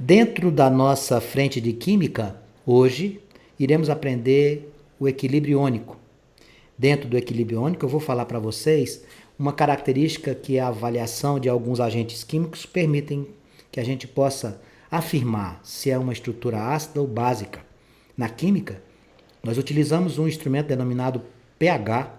Dentro da nossa frente de química, hoje, iremos aprender o equilíbrio iônico. Dentro do equilíbrio iônico, eu vou falar para vocês uma característica que a avaliação de alguns agentes químicos permitem que a gente possa afirmar se é uma estrutura ácida ou básica. Na química, nós utilizamos um instrumento denominado pH,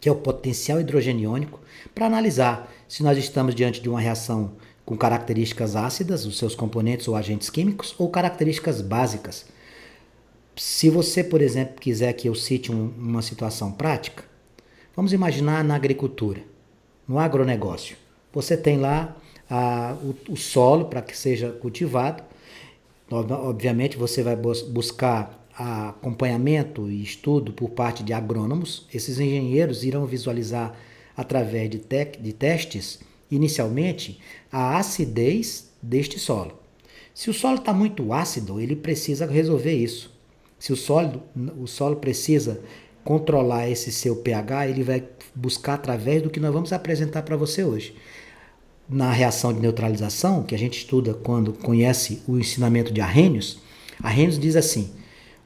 que é o potencial hidrogeniônico, para analisar se nós estamos diante de uma reação com características ácidas, os seus componentes ou agentes químicos, ou características básicas. Se você, por exemplo, quiser que eu cite uma situação prática, vamos imaginar na agricultura, no agronegócio. Você tem lá o solo para que seja cultivado. Obviamente, você vai buscar acompanhamento e estudo por parte de agrônomos. Esses engenheiros irão visualizar através de testes, inicialmente, a acidez deste solo. Se o solo está muito ácido, ele precisa resolver isso. Se o solo precisa controlar esse seu pH, ele vai buscar através do que nós vamos apresentar para você hoje. Na reação de neutralização, que a gente estuda quando conhece o ensinamento de Arrhenius diz assim: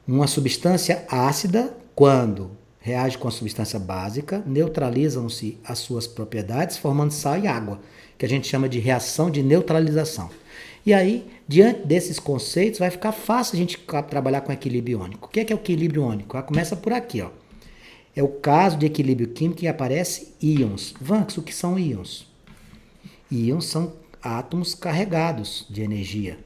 uma substância ácida, quando reage com a substância básica, neutralizam-se as suas propriedades, formando sal e água, que a gente chama de reação de neutralização. E aí, diante desses conceitos, vai ficar fácil a gente trabalhar com equilíbrio iônico. O que é o equilíbrio iônico? Ela começa por aqui, ó. É o caso de equilíbrio químico que aparece íons. Vanks, o que são íons? Íons são átomos carregados de energia.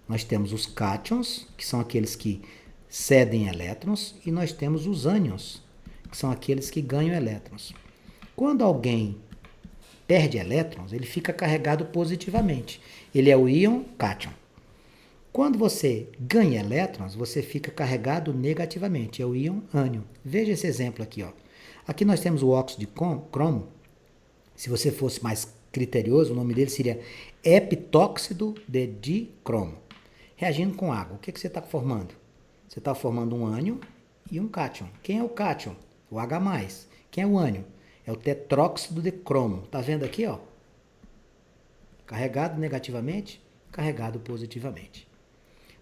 Nós temos os cátions, que são aqueles que cedem elétrons, e nós temos os ânions, que são aqueles que ganham elétrons. Quando alguém perde elétrons, ele fica carregado positivamente. Ele é o íon cátion. Quando você ganha elétrons, você fica carregado negativamente. É o íon ânion. Veja esse exemplo aqui, ó. Aqui nós temos o óxido de cromo. Se você fosse mais criterioso, o nome dele seria epitóxido de dicromo. Reagindo com água, o que você está formando? Você está formando um ânion e um cátion. Quem é o cátion? O H+. Quem é o ânion? É o tetróxido de cromo. Está vendo aqui, ó? Carregado negativamente, carregado positivamente.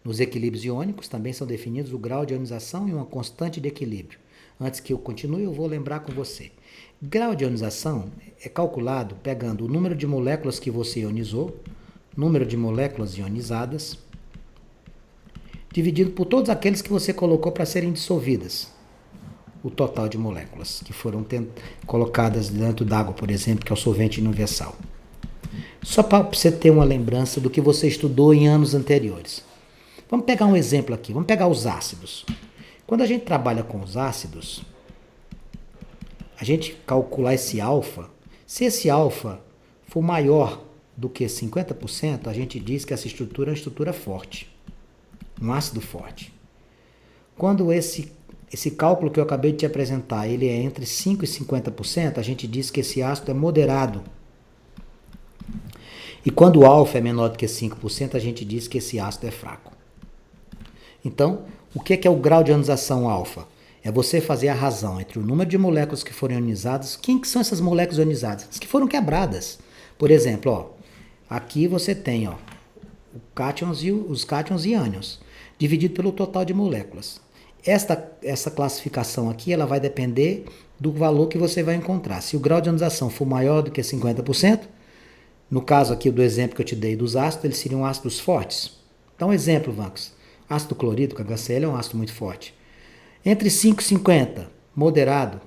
Nos equilíbrios iônicos também são definidos o grau de ionização e uma constante de equilíbrio. Antes que eu continue, eu vou lembrar com você. Grau de ionização é calculado pegando o número de moléculas que você ionizou, número de moléculas ionizadas, dividido por todos aqueles que você colocou para serem dissolvidas. O total de moléculas que foram colocadas dentro d'água, por exemplo, que é o solvente universal. Só para você ter uma lembrança do que você estudou em anos anteriores. Vamos pegar um exemplo aqui, vamos pegar os ácidos. Quando a gente trabalha com os ácidos, a gente calcular esse alfa. Se esse alfa for maior do que 50%, a gente diz que essa estrutura é uma estrutura forte, um ácido forte. Quando esse cálculo que eu acabei de te apresentar, ele é entre 5% e 50%, a gente diz que esse ácido é moderado. E quando o alfa é menor do que 5%, a gente diz que esse ácido é fraco. Então, o que é o grau de ionização alfa? É você fazer a razão entre o número de moléculas que foram ionizadas. Quem que são essas moléculas ionizadas? As que foram quebradas. Por exemplo, ó, aqui você tem ó, os cátions e ânions, dividido pelo total de moléculas. Essa classificação aqui ela vai depender do valor que você vai encontrar. Se o grau de ionização for maior do que 50%, no caso aqui do exemplo que eu te dei dos ácidos, eles seriam ácidos fortes. Então, um exemplo, Vanks. Ácido clorídrico, HCl, é um ácido muito forte. Entre 5 e 50, moderado.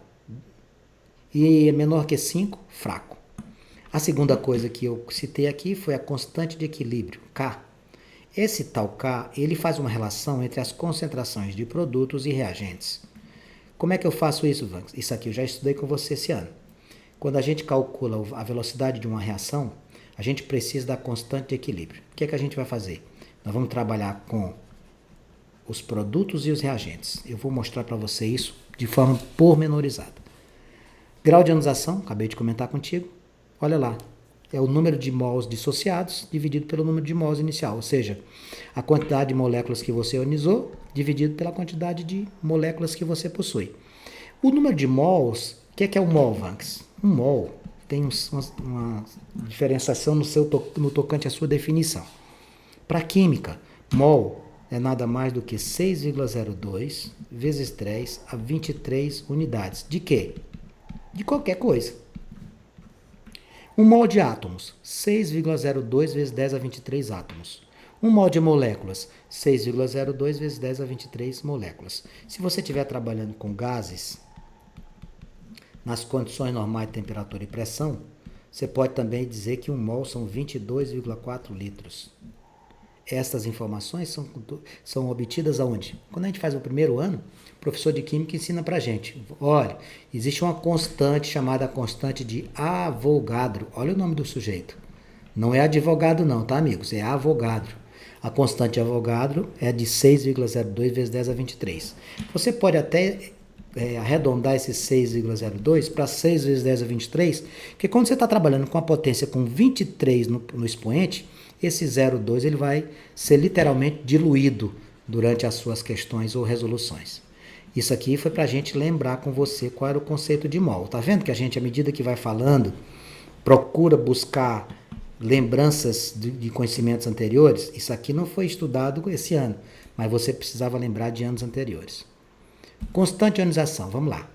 E menor que 5, fraco. A segunda coisa que eu citei aqui foi a constante de equilíbrio, K. Esse tal K, ele faz uma relação entre as concentrações de produtos e reagentes. Como é que eu faço isso, Vanks? Isso aqui eu já estudei com você esse ano. Quando a gente calcula a velocidade de uma reação, a gente precisa da constante de equilíbrio. O que é que a gente vai fazer? Nós vamos trabalhar com os produtos e os reagentes. Eu vou mostrar para você isso de forma pormenorizada. Grau de ionização, acabei de comentar contigo. Olha lá, é o número de mols dissociados dividido pelo número de mols inicial, ou seja, a quantidade de moléculas que você ionizou dividido pela quantidade de moléculas que você possui. O número de mols, o que é o mol, Vanks? Um mol tem uma diferenciação no tocante à sua definição. Para química, mol é nada mais do que 6,02 vezes 10 a 23 unidades. De quê? De qualquer coisa. Um mol de átomos, 6,02 vezes 10 a 23 átomos. Um mol de moléculas, 6,02 vezes 10 a 23 moléculas. Se você estiver trabalhando com gases, nas condições normais de temperatura e pressão, você pode também dizer que um mol são 22,4 litros. Estas informações são obtidas aonde? Quando a gente faz o primeiro ano, o professor de Química ensina pra gente. Olha, existe uma constante chamada constante de Avogadro. Olha o nome do sujeito. Não é advogado não, tá, amigos? É Avogadro. A constante de Avogadro é de 6,02 vezes 10 a 23. Você pode até arredondar esse 6,02 para 6 vezes 10 a 23, porque quando você está trabalhando com a potência com 23 no expoente, esse 0,2 ele vai ser literalmente diluído durante as suas questões ou resoluções. Isso aqui foi para a gente lembrar com você qual era o conceito de mol. Tá vendo que a gente, à medida que vai falando, procura buscar lembranças de conhecimentos anteriores? Isso aqui não foi estudado esse ano, mas você precisava lembrar de anos anteriores. Constante de ionização, vamos lá.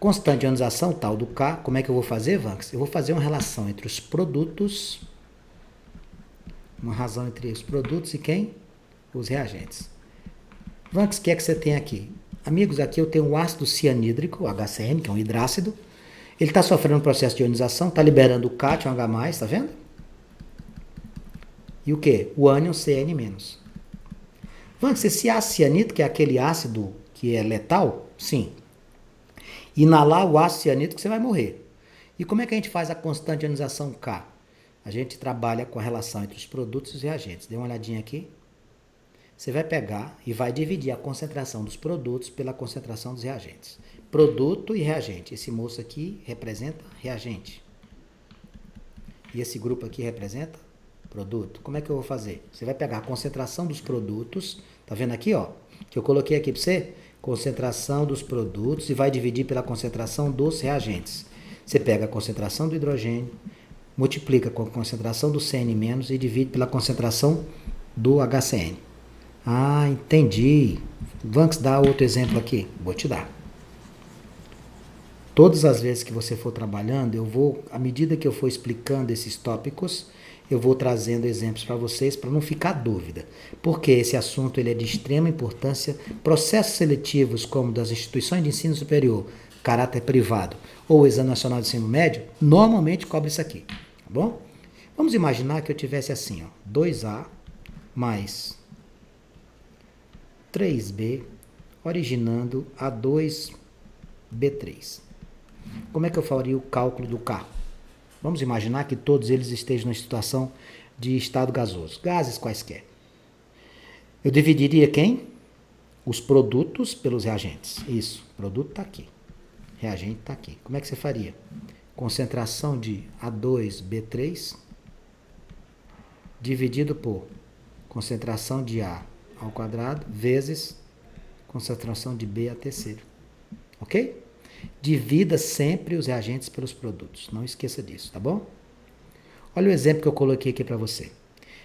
Constante de ionização, tal do K, como é que eu vou fazer, Vanks? Eu vou fazer uma relação entre os produtos, uma razão entre os produtos e quem? Os reagentes. Vanks, o que é que você tem aqui? Amigos, aqui eu tenho o ácido cianídrico, HCN, que é um hidrácido. Ele está sofrendo um processo de ionização, está liberando o cátion H+, tá vendo? E o que? O ânion CN-. Vanks, esse ácido cianídrico, que é aquele ácido que é letal? Sim. Inalar o ácido cianídrico, você vai morrer. E como é que a gente faz a constante de ionização K? A gente trabalha com a relação entre os produtos e os reagentes. Dê uma olhadinha aqui. Você vai pegar e vai dividir a concentração dos produtos pela concentração dos reagentes. Produto e reagente. Esse moço aqui representa reagente. E esse grupo aqui representa produto. Como é que eu vou fazer? Você vai pegar a concentração dos produtos. Tá vendo aqui, ó? Que eu coloquei aqui para você. Concentração dos produtos e vai dividir pela concentração dos reagentes. Você pega a concentração do hidrogênio, multiplica com a concentração do CN- e divide pela concentração do HCN. Ah, entendi. Vamos dar outro exemplo aqui? Vou te dar. Todas as vezes que você for trabalhando, eu vou, à medida que eu for explicando esses tópicos, eu vou trazendo exemplos para vocês, para não ficar dúvida. Porque esse assunto ele é de extrema importância. Processos seletivos, como das instituições de ensino superior, caráter privado, ou o Exame Nacional de Ensino Médio, normalmente cobre isso aqui. Tá bom? Vamos imaginar que eu tivesse assim, ó, 2A mais 3B, originando A2B3. Como é que eu faria o cálculo do K? Vamos imaginar que todos eles estejam numa situação de estado gasoso. Gases quaisquer. Eu dividiria quem? Os produtos pelos reagentes. Isso, produto está aqui. Reagente está aqui. Como é que você faria? Concentração de A2B3 dividido por concentração de A ao quadrado vezes concentração de B a terceiro. Ok? Divida sempre os reagentes pelos produtos. Não esqueça disso, tá bom? Olha o exemplo que eu coloquei aqui para você.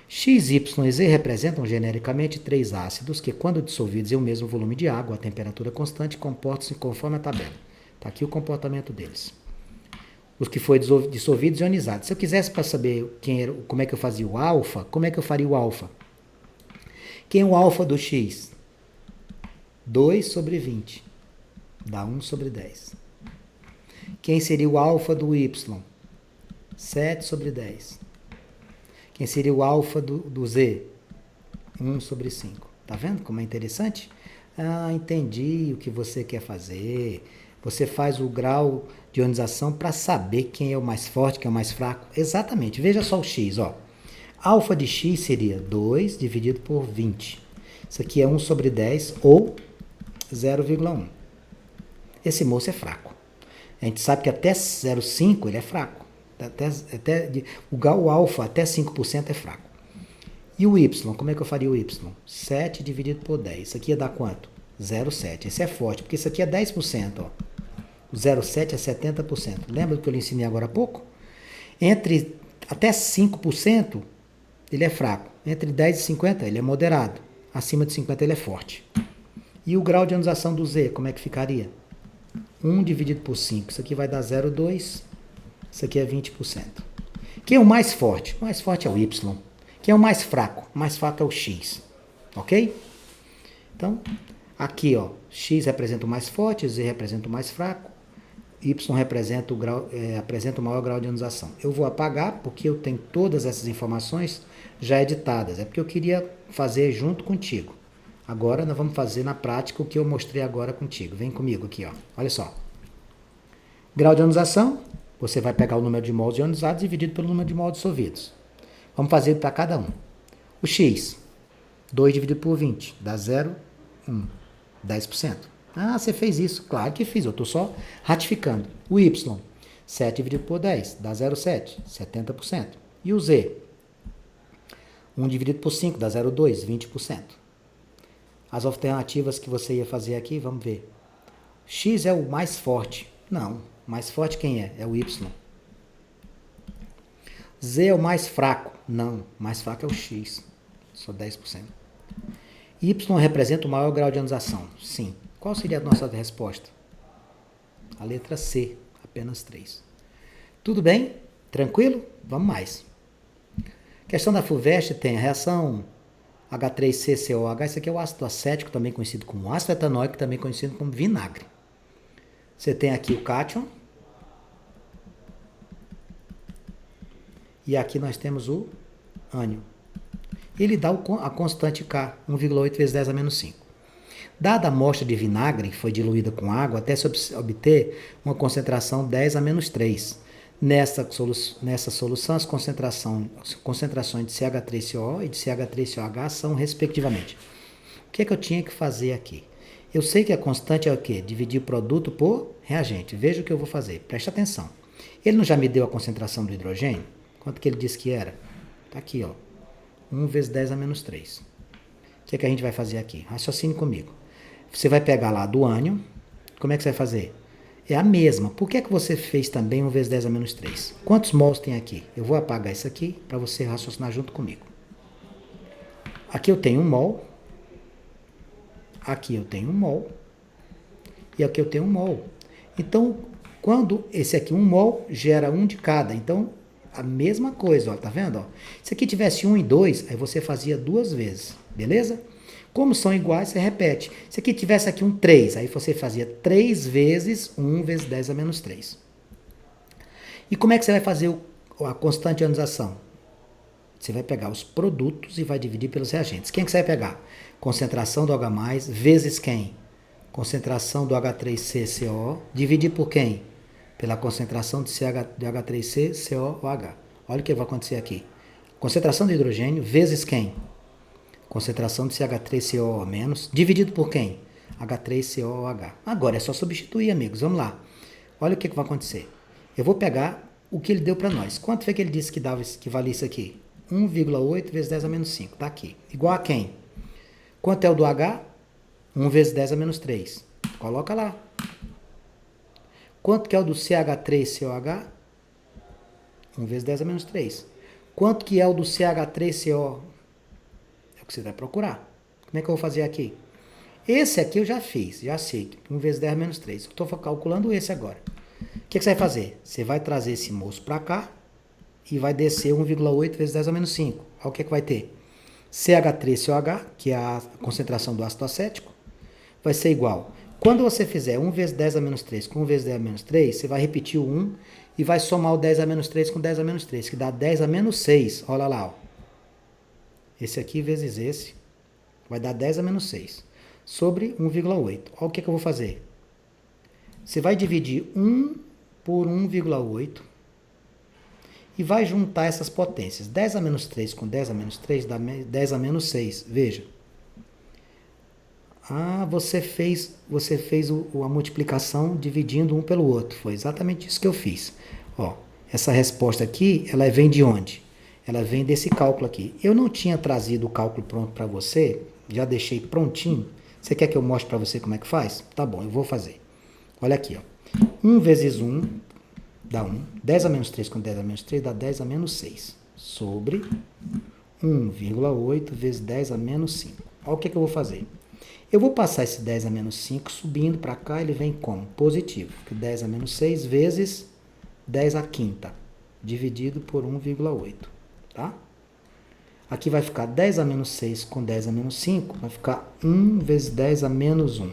X, Y e Z representam genericamente três ácidos que, quando dissolvidos em um mesmo volume de água a temperatura constante, comportam-se conforme a tabela. Está aqui o comportamento deles. Os que foram dissolvidos e ionizados. Se eu quisesse para saber como é que eu fazia o alfa, como é que eu faria o alfa? Quem é o alfa do X? 2 sobre 20. Dá 1 sobre 10. Quem seria o alfa do Y? 7 sobre 10. Quem seria o alfa do Z? 1 sobre 5. Tá vendo como é interessante? Ah, entendi o que você quer fazer. Você faz o grau de ionização para saber quem é o mais forte, quem é o mais fraco. Exatamente. Veja só o X, ó. Alfa de X seria 2 dividido por 20. Isso aqui é 1 sobre 10 ou 0,1. Esse moço é fraco. A gente sabe que até 0,5 ele é fraco. O alfa até 5% é fraco. E o Y, como é que eu faria o Y? 7 dividido por 10. Isso aqui ia dar quanto? 0,7. Esse é forte, porque isso aqui é 10%. Ó. O 0,7 é 70%. Lembra do que eu lhe ensinei agora há pouco? Até 5%, ele é fraco. Entre 10 e 50, ele é moderado. Acima de 50, ele é forte. E o grau de ionização do Z, como é que ficaria? 1 dividido por 5. Isso aqui vai dar 0,2. Isso aqui é 20%. Quem é o mais forte? O mais forte é o Y. Quem é o mais fraco? O mais fraco é o X. Ok? Então, aqui, ó, X representa o mais forte, Z representa o mais fraco, Y representa apresenta o maior grau de ionização. Eu vou apagar porque eu tenho todas essas informações já editadas. É porque eu queria fazer junto contigo. Agora nós vamos fazer na prática o que eu mostrei agora contigo. Vem comigo aqui, ó. Olha só. Grau de ionização, você vai pegar o número de mols ionizados dividido pelo número de mols dissolvidos. Vamos fazer para cada um. O X, 2 dividido por 20, dá 0,1, 10%. Ah, você fez isso. Claro que fiz, eu estou só ratificando. O Y, 7 dividido por 10, dá 0,7, 70%. E o Z, 1 dividido por 5, dá 0,2, 20%. As alternativas que você ia fazer aqui, vamos ver. X é o mais forte. Não, mais forte quem é? É o Y. Z é o mais fraco. Não, mais fraco é o X. Só 10%. Y representa o maior grau de ionização. Sim. Qual seria a nossa resposta? A letra C, apenas 3. Tudo bem? Tranquilo? Vamos mais. Questão da FUVEST tem a reação H3CCOH. Isso aqui é o ácido acético, também conhecido como ácido etanóico, também conhecido como vinagre. Você tem aqui o cátion. E aqui nós temos o ânion. Ele dá a constante K, 1,8 vezes 10 a menos 5. Dada a amostra de vinagre, que foi diluída com água, até se obter uma concentração 10 a menos 3. Nessa solução, as concentrações de CH3CO e de CH3COH são respectivamente. O que é que eu tinha que fazer aqui? Eu sei que a constante é o quê? Dividir o produto por reagente. Veja o que eu vou fazer. Preste atenção. Ele não já me deu a concentração do hidrogênio? Quanto que ele disse que era? Está aqui, ó. 1 vezes 10 a menos 3. O que é que a gente vai fazer aqui? Raciocine comigo. Você vai pegar lá do ânion. Como é que você vai fazer? É a mesma. Por que é que você fez também 1 vezes 10 a menos 3? Quantos mols tem aqui? Eu vou apagar isso aqui para você raciocinar junto comigo. Aqui eu tenho 1 mol. Aqui eu tenho 1 mol. E aqui eu tenho 1 mol. Então, quando esse aqui 1 mol gera 1 de cada. Então, a mesma coisa, ó, tá vendo? Ó? Se aqui tivesse 1 e 2, aí você fazia 2 vezes, beleza? Como são iguais, você repete. Se aqui tivesse aqui um 3, aí você fazia 3 vezes 1 vezes 10 a menos 3. E como é que você vai fazer a constante de ionização? Você vai pegar os produtos e vai dividir pelos reagentes. Quem que você vai pegar? Concentração do H+, vezes quem? Concentração do H3CCO, dividir por quem? Pela concentração de H3CCOH. Olha o que vai acontecer aqui. Concentração de hidrogênio vezes quem? Concentração de CH3COO-, dividido por quem? H3COOH. Agora é só substituir, amigos. Vamos lá. Olha o que vai acontecer. Eu vou pegar o que ele deu para nós. Quanto foi que ele disse que valia isso aqui? 1,8 vezes 10 a menos 5. Está aqui. Igual a quem? Quanto é o do H? 1 vezes 10 a menos 3. Coloca lá. Quanto que é o do CH3COH? 1 vezes 10 a menos 3. Quanto que é o do CH3CO? É o que você vai procurar. Como é que eu vou fazer aqui? Esse aqui eu já fiz, já sei. 1 vezes 10 a menos 3. Eu estou calculando esse agora. O que você vai fazer? Você vai trazer esse moço para cá e vai descer 1,8 vezes 10 a menos 5. Olha o que vai ter. CH3COH, que é a concentração do ácido acético, vai ser igual. Quando você fizer 1 vezes 10 a menos 3 com 1 vezes 10 a menos 3, você vai repetir o 1 e vai somar o 10 a menos 3 com 10 a menos 3, que dá 10 a menos 6. Olha lá, ó. Esse aqui vezes esse vai dar 10 a menos 6 sobre 1,8. Olha o que eu vou fazer. Você vai dividir 1 por 1,8 e vai juntar essas potências. 10 a menos 3 com 10 a menos 3 dá 10 a menos 6. Veja. Ah, você fez a multiplicação dividindo um pelo outro. Foi exatamente isso que eu fiz. Ó, essa resposta aqui, ela vem de onde? Ela vem desse cálculo aqui. Eu não tinha trazido o cálculo pronto para você, já deixei prontinho. Você quer que eu mostre para você como é que faz? Tá bom, eu vou fazer. Olha aqui, ó. 1 vezes 1 dá 1. 10 a menos 3 com 10 a menos 3 dá 10 a menos 6. Sobre 1,8 vezes 10 a menos 5. Olha o que eu vou fazer. Eu vou passar esse 10 a menos 5 subindo para cá, ele vem como? Positivo. Porque 10 a menos 6 vezes 10 a quinta, dividido por 1,8. Tá? Aqui vai ficar 10 a menos 6 com 10 a menos 5, vai ficar 1 vezes 10 a menos 1,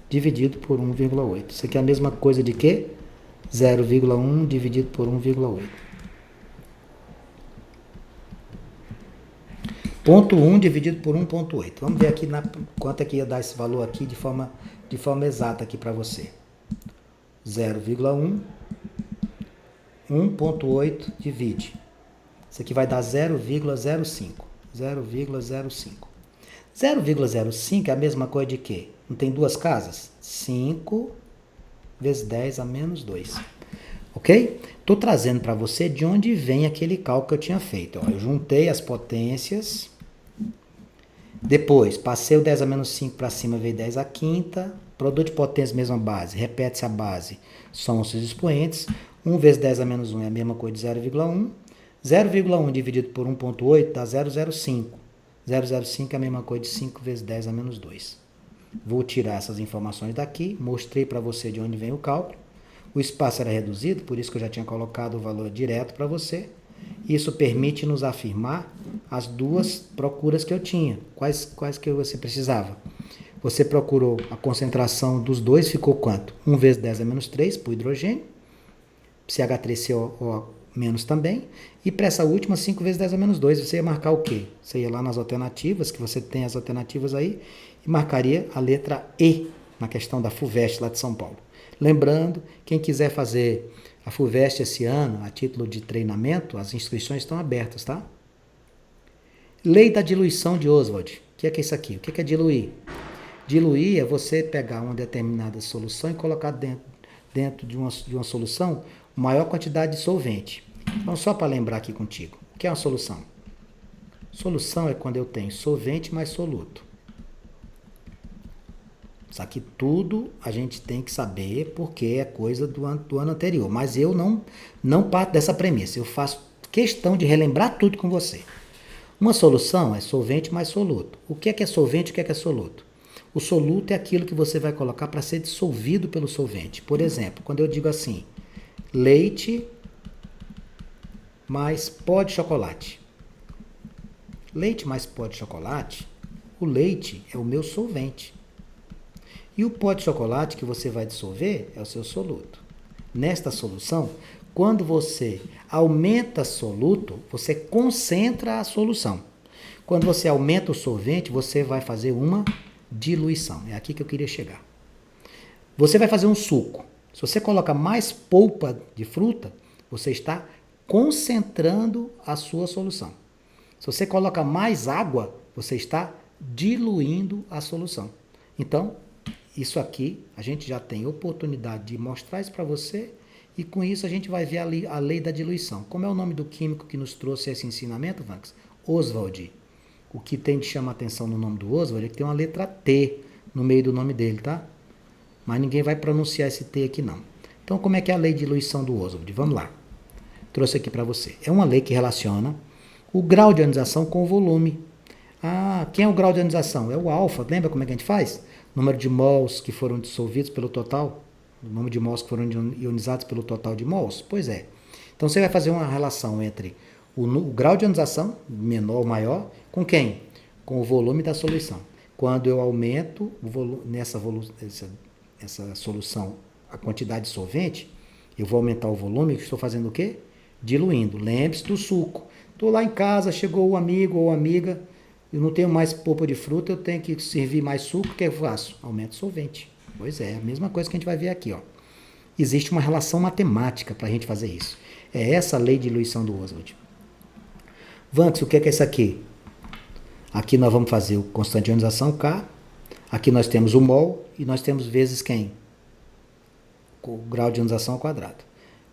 dividido por 1,8. Isso aqui é a mesma coisa de quê? 0,1 dividido por 1,8. Ponto 1 dividido por 1,8. Vamos ver aqui quanto é que ia dar esse valor aqui de forma exata aqui para você. 0,1, 1,8 divide. Isso aqui vai dar 0,05. 0,05. 0,05 é a mesma coisa de quê? Não tem duas casas? 5 vezes 10 a menos 2. Ok? Estou trazendo para você de onde vem aquele cálculo que eu tinha feito. Ó, eu juntei as potências. Depois, passei o 10 a menos 5 para cima, veio 10 a quinta. Produto de potência, mesma base. Repete-se a base. São os expoentes. 1 vezes 10 a menos 1 é a mesma coisa de 0,1. 0,1 dividido por 1,8 dá 0,05. 0,05 é a mesma coisa de 5 vezes 10 a menos 2. Vou tirar essas informações daqui. Mostrei para você de onde vem o cálculo. O espaço era reduzido, por isso que eu já tinha colocado o valor direto para você. Isso permite nos afirmar as duas procuras que eu tinha. Quais que você precisava? Você procurou a concentração dos dois, ficou quanto? 1 vezes 10 a menos 3 para o hidrogênio. CH3CO menos também. E para essa última, 5 vezes 10 a menos 2, você ia marcar o quê? Você ia lá nas alternativas, que você tem as alternativas aí, e marcaria a letra E na questão da FUVEST lá de São Paulo. Lembrando, quem quiser fazer a FUVEST esse ano, a título de treinamento, as inscrições estão abertas, tá? Lei da diluição de Oswald. O que é isso aqui? O que é diluir? Diluir é você pegar uma determinada solução e colocar dentro de uma solução maior quantidade de solvente. Então, só para lembrar aqui contigo, o que é uma solução? Solução é quando eu tenho solvente mais soluto. Isso aqui tudo a gente tem que saber porque é coisa do ano anterior. Mas eu não parto dessa premissa. Eu faço questão de relembrar tudo com você. Uma solução é solvente mais soluto. O que é solvente e o que é soluto? O soluto é aquilo que você vai colocar para ser dissolvido pelo solvente. Por exemplo, quando eu digo assim, leite mais pó de chocolate. Leite mais pó de chocolate, o leite é o meu solvente. E o pó de chocolate que você vai dissolver é o seu soluto. Nesta solução, quando você aumenta soluto, você concentra a solução. Quando você aumenta o solvente, você vai fazer uma diluição. É aqui que eu queria chegar. Você vai fazer um suco. Se você coloca mais polpa de fruta, você está concentrando a sua solução. Se você coloca mais água, você está diluindo a solução. Então, isso aqui, a gente já tem oportunidade de mostrar isso para você e com isso a gente vai ver a lei da diluição. Como é o nome do químico que nos trouxe esse ensinamento, Vanks? Oswald. O que tem de chamar atenção no nome do Oswald é que tem uma letra T no meio do nome dele, tá? Mas ninguém vai pronunciar esse T aqui não. Então, como é que é a lei de diluição do Oswald? Vamos lá. Trouxe aqui para você. É uma lei que relaciona o grau de ionização com o volume. Ah, quem é o grau de ionização? É o alfa. Lembra como é que a gente faz? Número de mols que foram dissolvidos pelo total. O número de mols que foram ionizados pelo total de mols. Pois é. Então, você vai fazer uma relação entre o grau de ionização, menor ou maior, com quem? Com o volume da solução. Quando eu aumento essa solução, a quantidade de solvente, eu vou aumentar o volume, estou fazendo o quê? Diluindo. Lembre-se do suco. Estou lá em casa, chegou o amigo ou amiga, eu não tenho mais polpa de fruta, eu tenho que servir mais suco, o que eu faço? Aumento o solvente. Pois é, a mesma coisa que a gente vai ver aqui. Ó. Existe uma relação matemática para a gente fazer isso. É essa a lei de diluição do Oswald. Vanks, o que é isso aqui? Aqui nós vamos fazer o constante de ionização, K. Aqui nós temos o mol e nós temos vezes quem? O grau de ionização ao quadrado.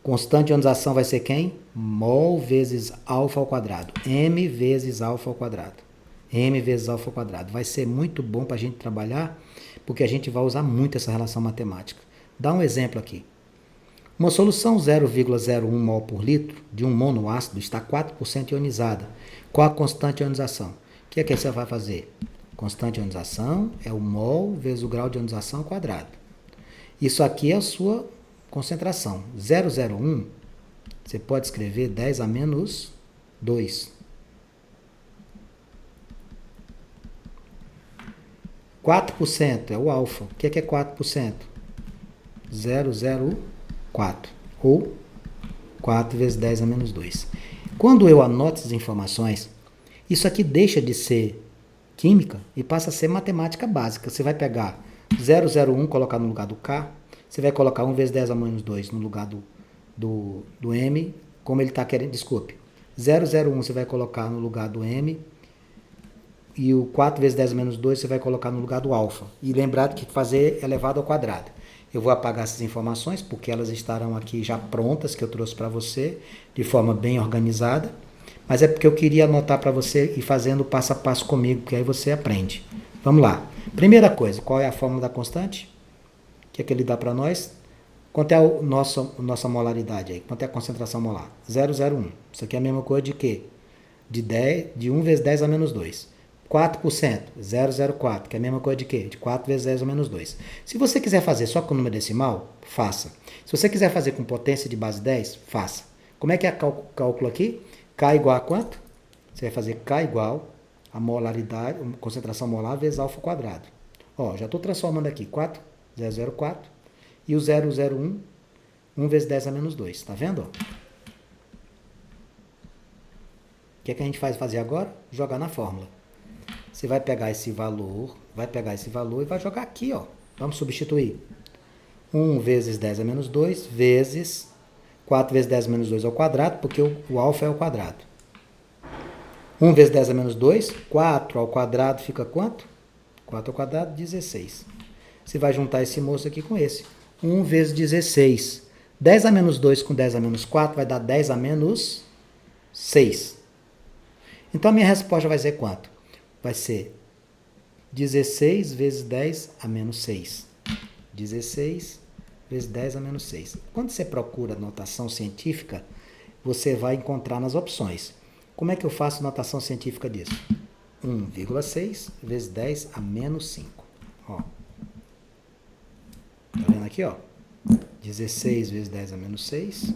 Constante de ionização vai ser quem? Mol vezes alfa ao quadrado. M vezes alfa ao quadrado. M vezes alfa ao quadrado. Vai ser muito bom para a gente trabalhar, porque a gente vai usar muito essa relação matemática. Dá um exemplo aqui. Uma solução 0,01 mol por litro de um monoácido está 4% ionizada. Qual a constante de ionização? O que é que você vai fazer? Constante de ionização é o mol vezes o grau de ionização ao quadrado. Isso aqui é a sua concentração. 0,01, você pode escrever 10 a menos 2. 4% é o alfa. O que é 4%? 0,04. Ou 4 vezes 10 a menos 2. Quando eu anoto essas informações, isso aqui deixa de ser química e passa a ser matemática básica. Você vai pegar 0,01, colocar no lugar do K. Você vai colocar 1 vezes 10 a menos 2 no lugar do M, como ele está querendo, desculpe. 0,01 você vai colocar no lugar do M, e o 4 vezes 10 a menos 2 você vai colocar no lugar do alfa. E lembrar que fazer elevado ao quadrado. Eu vou apagar essas informações, porque elas estarão aqui já prontas, que eu trouxe para você, de forma bem organizada. Mas é porque eu queria anotar para você e fazendo passo a passo comigo, porque aí você aprende. Vamos lá. Primeira coisa, qual é a fórmula da constante? O que é que ele dá para nós? Quanto é a nossa molaridade aí? Quanto é a concentração molar? 0,01. Isso aqui é a mesma coisa de quê? De 1 vezes 10 a menos 2. 4%, 0,04, que é a mesma coisa de quê? De 4 vezes 10 a menos 2. Se você quiser fazer só com número decimal, faça. Se você quiser fazer com potência de base 10, faça. Como é que é o cálculo aqui? K igual a quanto? Você vai fazer K igual a molaridade, concentração molar vezes alfa ao quadrado. Ó, já estou transformando aqui 4, 0,04 e o 0,01, 1 vezes 10 a menos 2. Tá vendo? O que é que a gente vai fazer agora? Jogar na fórmula. Você vai pegar esse valor e vai jogar aqui, ó. Vamos substituir. 1 vezes 10 a menos 2 vezes 4 vezes 10 a menos 2 ao quadrado, porque o alfa é ao quadrado. 1 vezes 10 a menos 2, 4 ao quadrado fica quanto? 4 ao quadrado, 16. Você vai juntar esse moço aqui com esse. 1 vezes 16. 10 a menos 2 com 10 a menos 4 vai dar 10 a menos 6. Então a minha resposta vai ser quanto? Vai ser 16 vezes 10 a menos 6. 16 vezes 10 a menos 6. Quando você procura notação científica, você vai encontrar nas opções. Como é que eu faço notação científica disso? 1,6 vezes 10 a menos 5. Ó. Tá vendo aqui, ó? 16 vezes 10 a menos 6.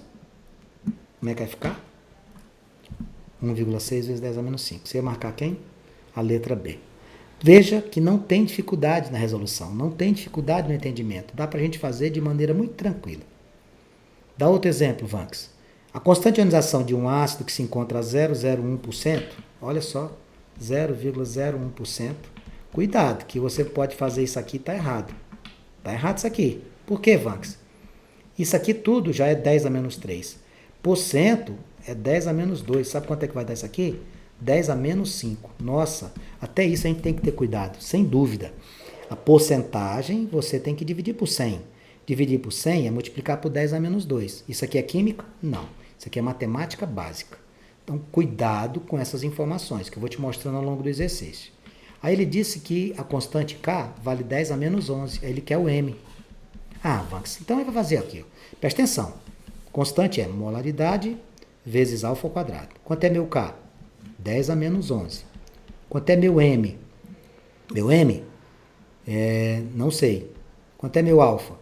Como é que vai ficar? 1,6 vezes 10 a menos 5. Você ia marcar quem? A letra B. Veja que não tem dificuldade na resolução, não tem dificuldade no entendimento. Dá para a gente fazer de maneira muito tranquila. Dá outro exemplo, Vanks. A constante de ionização de um ácido que se encontra a 0,01%, olha só, 0,01%. Cuidado, que você pode fazer isso aqui e está errado. Está errado isso aqui. Por quê, Vanks? Isso aqui tudo já é 10 a menos 3. Por cento é 10 a menos 2. Sabe quanto é que vai dar isso aqui? 10 a menos 5. Nossa, até isso a gente tem que ter cuidado, sem dúvida. A porcentagem você tem que dividir por 100. Dividir por 100 é multiplicar por 10 a menos 2. Isso aqui é química? Não. Isso aqui é matemática básica. Então, cuidado com essas informações, que eu vou te mostrando ao longo do exercício. Aí ele disse que a constante K vale 10 a menos 11. Aí ele quer o M. Ah, Vanks, então ele vai fazer aqui. Ó. Presta atenção. Constante é molaridade vezes alfa ao quadrado. Quanto é meu K? 10 a menos 11. Quanto é meu M? Meu M? Não sei. Quanto é meu alfa?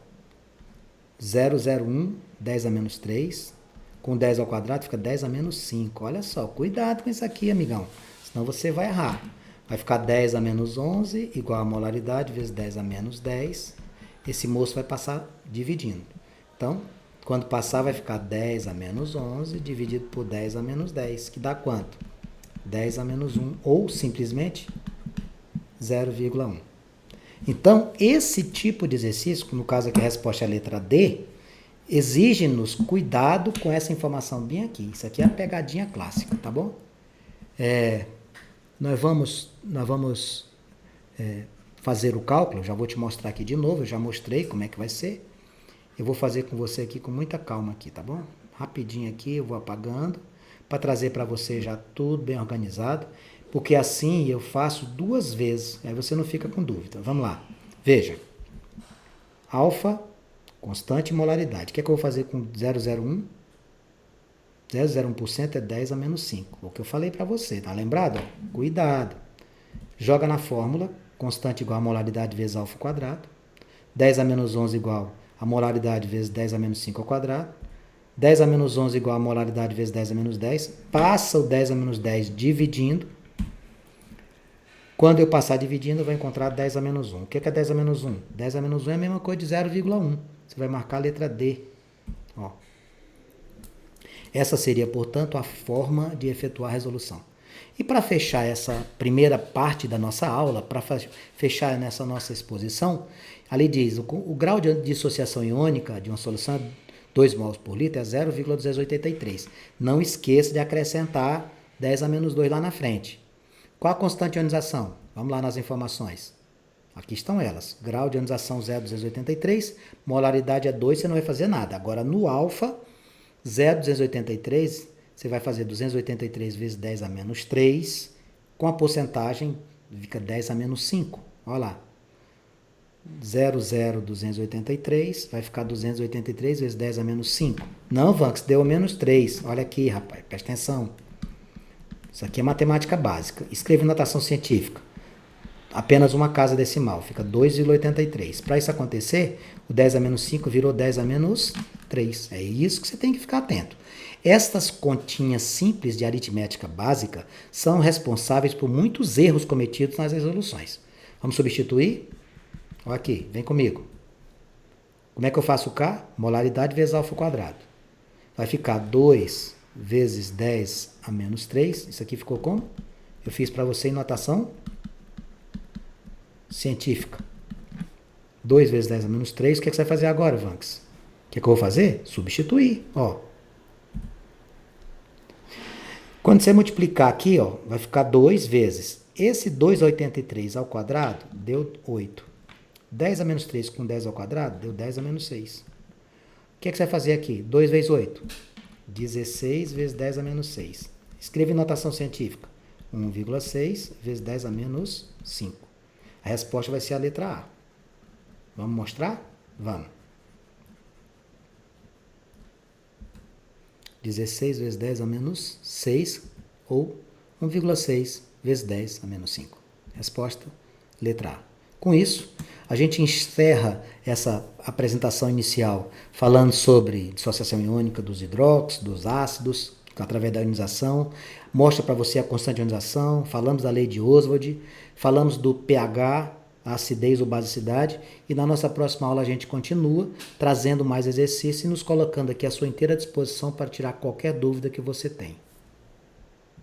0,01, 10 a menos 3. Com 10 ao quadrado fica 10 a menos 5. Olha só, cuidado com isso aqui, amigão. Senão você vai errar. Vai ficar 10 a menos 11 igual a molaridade vezes 10 a menos 10. Esse moço vai passar dividindo. Então, quando passar vai ficar 10 a menos 11 dividido por 10 a menos 10. Que dá quanto? 10 a menos 1, ou simplesmente 0,1. Então, esse tipo de exercício, no caso aqui a resposta é a letra D, exige-nos cuidado com essa informação bem aqui. Isso aqui é a pegadinha clássica, tá bom? Nós vamos fazer o cálculo, já vou te mostrar aqui de novo, eu já mostrei como é que vai ser. Eu vou fazer com você aqui com muita calma aqui, tá bom? Rapidinho aqui, eu vou apagando, para trazer para você já tudo bem organizado, porque assim eu faço 2 vezes, aí você não fica com dúvida. Vamos lá. Veja. Alfa Constante e molaridade. O que é que eu vou fazer com 0,01? 0,01% é 10 a menos 5. O que eu falei para você, tá lembrado? Cuidado. Joga na fórmula, constante igual a molaridade vezes alfa ao quadrado. 10 a menos 11 igual a molaridade vezes 10 a menos 5 ao quadrado. 10 a menos 11 igual a molaridade vezes 10 a menos 10. Passa o 10 a menos 10 dividindo. Quando eu passar dividindo, eu vou encontrar 10 a menos 1. O que é 10 a menos 1? 10 a menos 1 é a mesma coisa de 0,1. Você vai marcar a letra D. Ó. Essa seria, portanto, a forma de efetuar a resolução. E para fechar essa primeira parte da nossa aula, para fechar nessa nossa exposição, ali diz, o grau de dissociação iônica de uma solução é 2 mols por litro é 0,283. Não esqueça de acrescentar 10 a menos 2 lá na frente. Qual a constante de ionização? Vamos lá nas informações. Aqui estão elas. Grau de ionização 0,283, molaridade é 2, você não vai fazer nada. Agora, no alfa, 0,283, você vai fazer 283 vezes 10 a menos 3, com a porcentagem, fica 10 a menos 5. Olha lá. 0,283 vai ficar 283 vezes 10 a menos 5. Não, Vanx, deu menos 3. Olha aqui, rapaz, presta atenção. Isso aqui é matemática básica. Escreve notação científica. Apenas uma casa decimal, fica 2,83. Para isso acontecer, o 10 a menos 5 virou 10 a menos 3. É isso que você tem que ficar atento. Estas continhas simples de aritmética básica são responsáveis por muitos erros cometidos nas resoluções. Vamos substituir? Olha aqui, vem comigo. Como é que eu faço o K? Molaridade vezes alfa ao quadrado. Vai ficar 2 vezes 10 a menos 3. Isso aqui ficou como? Eu fiz para você em notação científica. 2 vezes 10 a menos 3. O que, é que você vai fazer agora, Vanx? O que, é que eu vou fazer? Substituir. Ó. Quando você multiplicar aqui, ó, vai ficar 2 vezes. Esse 2,83 ao quadrado deu 8. 10 a menos 3 com 10 ao quadrado deu 10 a menos 6. O que, é que você vai fazer aqui? 2 vezes 8. 16 vezes 10 a menos 6. Escreva em notação científica. 1,6 vezes 10 a menos 5. A resposta vai ser a letra A. Vamos mostrar? Vamos. 16 vezes 10 a menos 6 ou 1,6 vezes 10 a menos 5. Resposta, letra A. Com isso, a gente encerra essa apresentação inicial falando sobre dissociação iônica dos hidróxidos, dos ácidos, através da ionização. Mostra para você a constante de ionização, falamos da lei de Oswald, falamos do pH, a acidez ou basicidade, e na nossa próxima aula a gente continua trazendo mais exercícios e nos colocando aqui à sua inteira disposição para tirar qualquer dúvida que você tem.